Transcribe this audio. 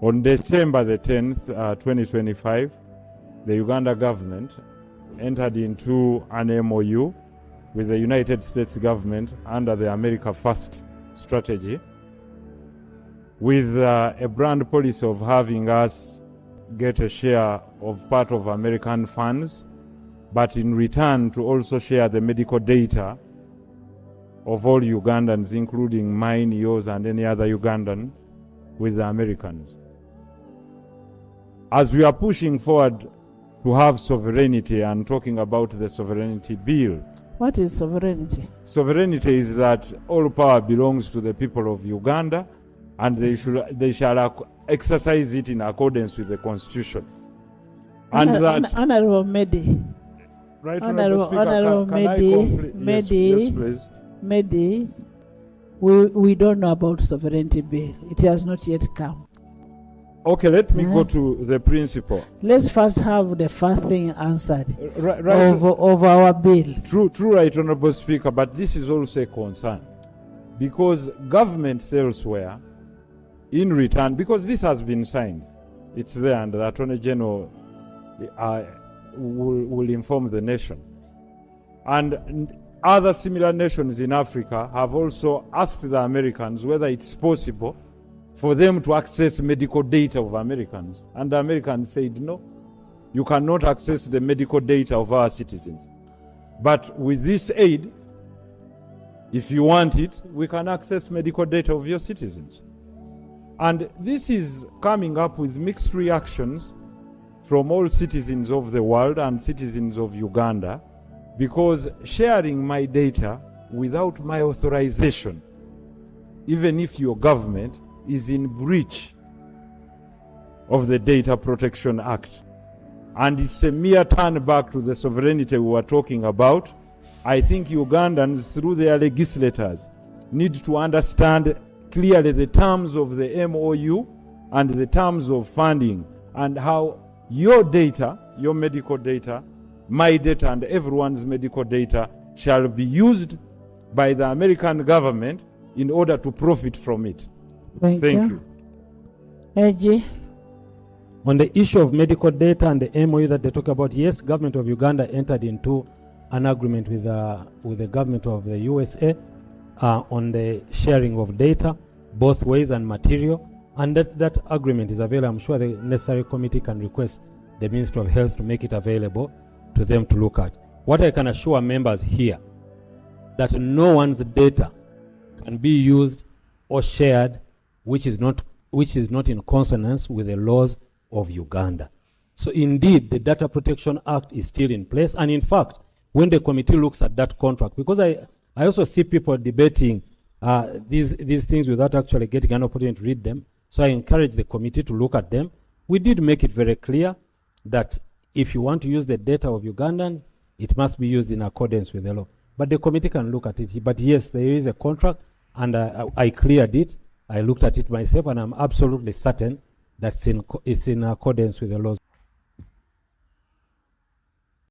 On December the 10th, 2025, the Uganda government entered into an MOU with the United States government under the America First strategy, with a brand policy of having us get a share of part of American funds, but in return to also share the medical data of all Ugandans, including mine, yours, and any other Ugandan, with the Americans. As we are pushing forward to have sovereignty and talking about the sovereignty bill. What is sovereignty? Sovereignty is that all power belongs to the people of Uganda, and they shall exercise it in accordance with the Constitution. And Honorable Medi. Right, Honorable Medi. Yes, please. Medi, we don't know about sovereignty bill. It has not yet come. Okay, let me go to the principle. Let's first have the first thing answered right, of our bill. True, right, Honorable Speaker, but this is also a concern, because governments elsewhere, in return, because this has been signed, it's there, and the Attorney General will inform the nation. And other similar nations in Africa have also asked the Americans whether it's possible for them to access medical data of Americans. And the Americans said, no, you cannot access the medical data of our citizens. But with this aid, if you want it, we can access medical data of your citizens. And this is coming up with mixed reactions from all citizens of the world and citizens of Uganda, because sharing my data without my authorization, even if your government is in breach of the Data Protection Act, and it's a mere turn back to the sovereignty we were talking about. I think Ugandans, through their legislators, need to understand clearly the terms of the MOU and the terms of funding, and how your data, your medical data, my data, and everyone's medical data shall be used by the American government in order to profit from it. Thank you. AG. On the issue of medical data and the MOU that they talk about, yes, government of Uganda entered into an agreement with the government of the USA on the sharing of data, both ways and material, and that agreement is available. I'm sure the necessary committee can request the Ministry of Health to make it available to them to look at. What I can assure members here, that no one's data can be used or shared which is not in consonance with the laws of Uganda. So indeed, the Data Protection Act is still in place. And in fact, when the committee looks at that contract, because I also see people debating these things without actually getting an opportunity to read them, so I encourage the committee to look at them. We did make it very clear that if you want to use the data of Ugandans, it must be used in accordance with the law. But the committee can look at it. But yes, there is a contract, and I cleared it. I looked at it myself, and I'm absolutely certain that it's in accordance with the laws.